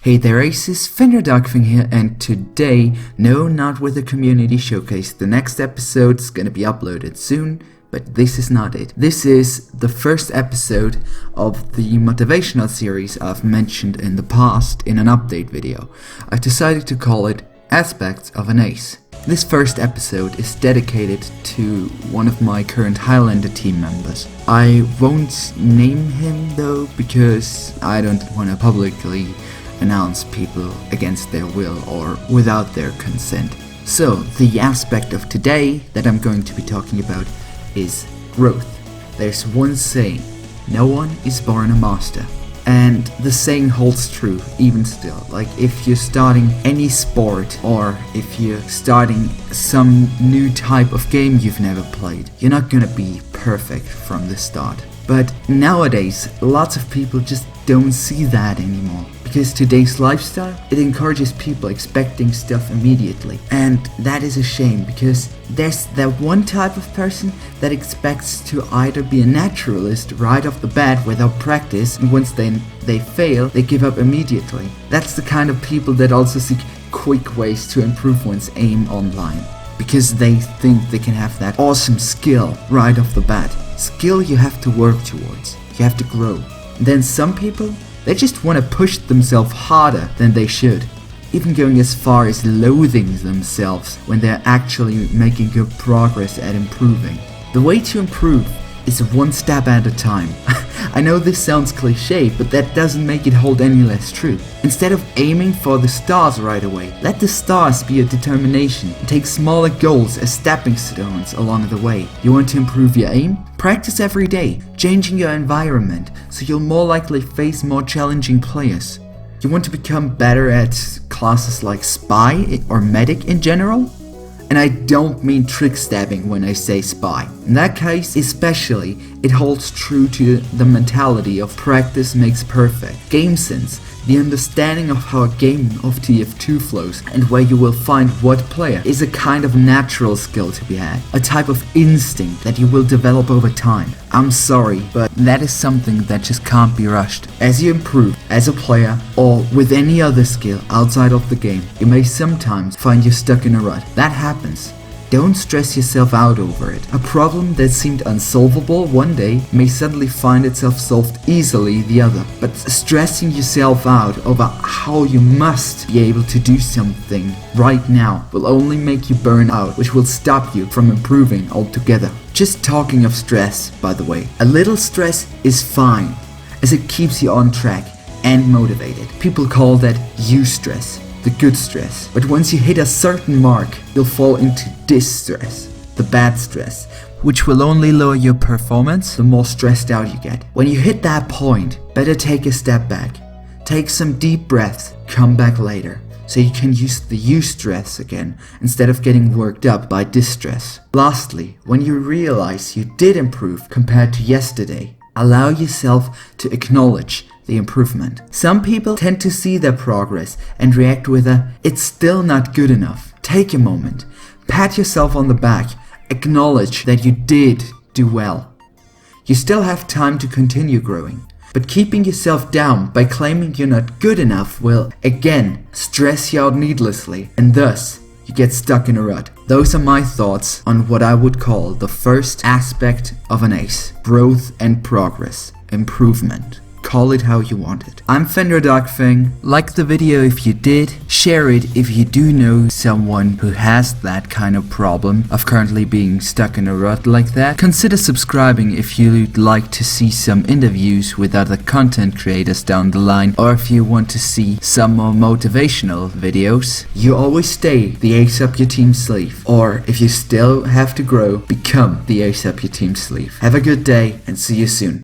Hey there Aces, Fender Darkwing here, and today, no, not with a community showcase, the next episode's gonna be uploaded soon, but this is not it. This is the first episode of the motivational series I've mentioned in the past in an update video. I decided to call it Aspects of an Ace. This first episode is dedicated to one of my current Highlander team members. I won't name him though, because I don't want to publicly announce people against their will or without their consent. So, the aspect of today that I'm going to be talking about is growth. There's one saying, no one is born a master. And the saying holds true even still. Like if you're starting any sport or if you're starting some new type of game you've never played, you're not gonna be perfect from the start. But nowadays, lots of people just don't see that anymore. Because today's lifestyle, it encourages people expecting stuff immediately. And that is a shame, because there's that one type of person that expects to either be a naturalist right off the bat without practice, and once they fail, they give up immediately. That's the kind of people that also seek quick ways to improve one's aim online. Because they think they can have that awesome skill right off the bat. Skill you have to work towards. You have to grow. And then some people, they just want to push themselves harder than they should, even going as far as loathing themselves when they're actually making good progress at improving. The way to improve is one step at a time. I know this sounds cliche, but that doesn't make it hold any less true. Instead of aiming for the stars right away, let the stars be a determination and take smaller goals as stepping stones along the way. You want to improve your aim? Practice every day, changing your environment so you'll more likely face more challenging players. You want to become better at classes like Spy or Medic in general? And I don't mean trick stabbing when I say spy. In that case especially, it holds true to the mentality of practice makes perfect. Game sense, the understanding of how a game of TF2 flows and where you will find what player, is a kind of natural skill to be had. A type of instinct that you will develop over time. I'm sorry, but that is something that just can't be rushed. As you improve as a player or with any other skill outside of the game, you may sometimes find you're stuck in a rut. That happens. Don't stress yourself out over it. A problem that seemed unsolvable one day may suddenly find itself solved easily the other. But stressing yourself out over how you must be able to do something right now will only make you burn out, which will stop you from improving altogether. Just talking of stress, by the way, a little stress is fine, as it keeps you on track and motivated. People call that eustress. The good stress. But once you hit a certain mark, you'll fall into distress, the bad stress, which will only lower your performance the more stressed out you get. When you hit that point, better take a step back. Take some deep breaths, come back later, so you can use the eustress again instead of getting worked up by distress. Lastly, when you realize you did improve compared to yesterday, allow yourself to acknowledge the improvement. Some people tend to see their progress and react with a, it's still not good enough. Take a moment, pat yourself on the back, acknowledge that you did do well. You still have time to continue growing, but keeping yourself down by claiming you're not good enough will, again, stress you out needlessly, and thus, you get stuck in a rut. Those are my thoughts on what I would call the first aspect of an ace. Growth and progress. Improvement. Call it how you want it. I'm Fender Darkwing. Like the video if you did. Share it if you do know someone who has that kind of problem of currently being stuck in a rut like that. Consider subscribing if you'd like to see some interviews with other content creators down the line, or if you want to see some more motivational videos. You always stay the ace up your team sleeve, or if you still have to grow, become the ace up your team sleeve. Have a good day and see you soon.